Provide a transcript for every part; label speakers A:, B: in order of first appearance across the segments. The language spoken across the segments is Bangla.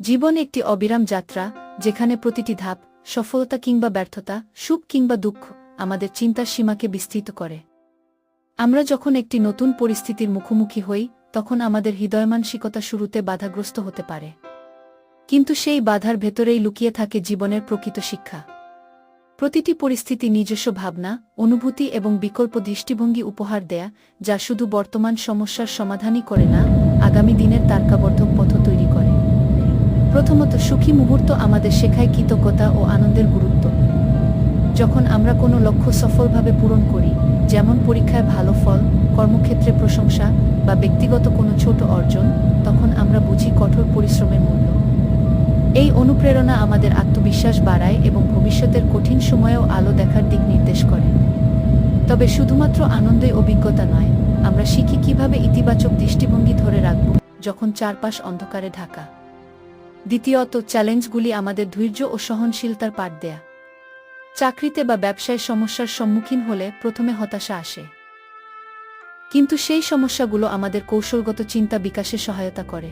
A: জীবন একটি অবিরাম যাত্রা, যেখানে প্রতিটি ধাপ, সফলতা কিংবা ব্যর্থতা, সুখ কিংবা দুঃখ, আমাদের চিন্তার সীমাকে বিস্তৃত করে। আমরা যখন একটি নতুন পরিস্থিতির মুখোমুখি হই, তখন আমাদের হৃদয়মানসিকতা শুরুতে বাধাগ্রস্ত হতে পারে। কিন্তু সেই বাধার ভেতরেই লুকিয়ে থাকে জীবনের প্রকৃত শিক্ষা। প্রতিটি পরিস্থিতি নিজস্ব ভাবনা, অনুভূতি এবং বিকল্প দৃষ্টিভঙ্গি উপহার দেয়া, যা শুধু বর্তমান সমস্যার সমাধানই করে না, আগামী দিনের তারকাবর্ধক পথ তৈরি করে। প্রথমত, সুখী মুহূর্ত আমাদের শেখায় কৃতজ্ঞতা ও আনন্দের গুরুত্ব। যখন আমরা কোনো লক্ষ্য সফলভাবে পূরণ করি, যেমন পরীক্ষায় ভালো ফল, কর্মক্ষেত্রে প্রশংসা বা ব্যক্তিগত কোনো ছোট অর্জন, তখন আমরা বুঝি কঠোর পরিশ্রমের মূল্য। এই অনুপ্রেরণা আমাদের আত্মবিশ্বাস বাড়ায় এবং ভবিষ্যতের কঠিন সময়েও আলো দেখার দিক নির্দেশ করে। তবে শুধুমাত্র আনন্দই অভিজ্ঞতা নয়, আমরা শিখি কিভাবে ইতিবাচক দৃষ্টিভঙ্গি ধরে রাখব যখন চারপাশ অন্ধকারে ঢাকা। দ্বিতীয়ত, চ্যালেঞ্জগুলি আমাদের ধৈর্য ও সহনশীলতার পাঠ দেয়া। চাকরিতে বা ব্যবসায় সমস্যার সম্মুখীন হলে প্রথমে হতাশা আসে, কিন্তু সেই সমস্যাগুলো আমাদের কৌশলগত চিন্তা বিকাশে সহায়তা করে।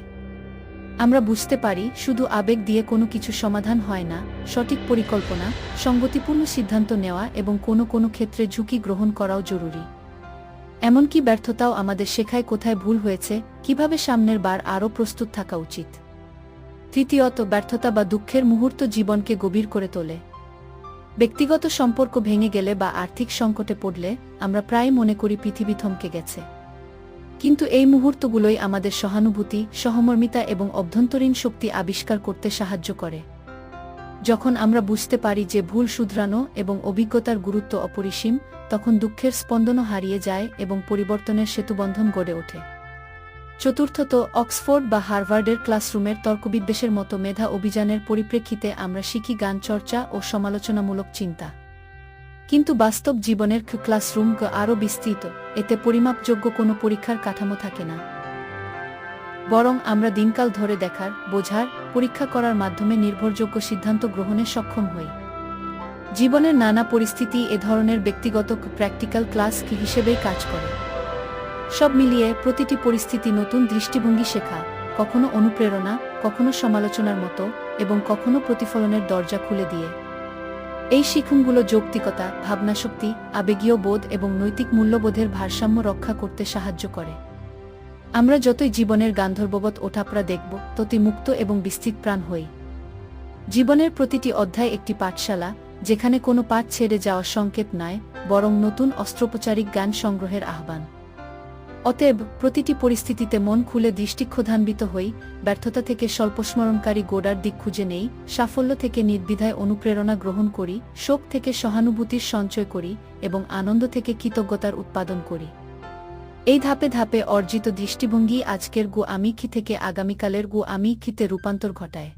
A: আমরা বুঝতে পারি, শুধু আবেগ দিয়ে কোনো কিছু সমাধান হয় না, সঠিক পরিকল্পনা, সঙ্গতিপূর্ণ সিদ্ধান্ত নেওয়া এবং কোনো ক্ষেত্রে ঝুঁকি গ্রহণ করাও জরুরি। এমনকি ব্যর্থতাও আমাদের শেখায় কোথায় ভুল হয়েছে, কিভাবে সামনের বার আরও প্রস্তুত থাকা উচিত। তৃতীয়ত, ব্যর্থতা বা দুঃখের মুহূর্ত জীবনকে গভীর করে তোলে। ব্যক্তিগত সম্পর্ক ভেঙে গেলে বা আর্থিক সংকটে পড়লে আমরা প্রায় মনে করি পৃথিবী থমকে গেছে। কিন্তু এই মুহূর্তগুলোই আমাদের সহানুভূতি, সহমর্মিতা এবং অভ্যন্তরীণ শক্তি আবিষ্কার করতে সাহায্য করে। যখন আমরা বুঝতে পারি যে ভুল শুধরানো এবং অভিজ্ঞতার গুরুত্ব অপরিসীম, তখন দুঃখের স্পন্দনও হারিয়ে যায় এবং পরিবর্তনের সেতুবন্ধন গড়ে ওঠে। চতুর্থত, অক্সফোর্ড বা হার্ভার্ডের ক্লাসরুমের তর্কবিদ্বেষের মতো মেধা অভিযানের পরিপ্রেক্ষিতে আমরা শিখি জ্ঞান চর্চা ও সমালোচনামূলক চিন্তা। কিন্তু বাস্তব জীবনের ক্লাসরুম আরও বিস্তৃত। এতে পরিমাপযোগ্য কোনো পরীক্ষার কাঠামো থাকে না, বরং আমরা দিনকাল ধরে দেখার, বোঝার, পরীক্ষা করার মাধ্যমে নির্ভরযোগ্য সিদ্ধান্ত গ্রহণে সক্ষম হই। জীবনের নানা পরিস্থিতি এ ধরনের ব্যক্তিগত প্র্যাকটিক্যাল ক্লাস হিসেবেই কাজ করে। সব মিলিয়ে প্রতিটি পরিস্থিতি নতুন দৃষ্টিভঙ্গি শেখা, কখনো অনুপ্রেরণা, কখনো সমালোচনার মতো, এবং কখনো প্রতিফলনের দরজা খুলে দিয়ে। এই শিক্ষণগুলো যৌক্তিকতা, ভাবনাশক্তি, আবেগীয় বোধ এবং নৈতিক মূল্যবোধের ভারসাম্য রক্ষা করতে সাহায্য করে। আমরা যতই জীবনের গান্ধর্ববৎ ওঠাপড়া দেখব, ততই মুক্ত এবং বিস্তৃত প্রাণ হই। জীবনের প্রতিটি অধ্যায় একটি পাঠশালা, যেখানে কোনো পাঠ ছেড়ে যাওয়ার সংকেত নয়, বরং নতুন অস্ত্রোপচারিক জ্ঞান সংগ্রহের আহ্বান। অতএব প্রতিটি পরিস্থিতিতে মন খুলে দৃষ্টিক্ষোধান্বিত হই, ব্যর্থতা থেকে স্বল্পস্মরণকারী গোড়ার দিক খুঁজে নেই, সাফল্য থেকে নির্দ্বিধায় অনুপ্রেরণা গ্রহণ করি, শোক থেকে সহানুভূতির সঞ্চয় করি এবং আনন্দ থেকে কৃতজ্ঞতার উৎপাদন করি। এই ধাপে ধাপে অর্জিত দৃষ্টিভঙ্গি আজকের আমি কি থেকে আগামীকালের আমি কিতে রূপান্তর ঘটায়।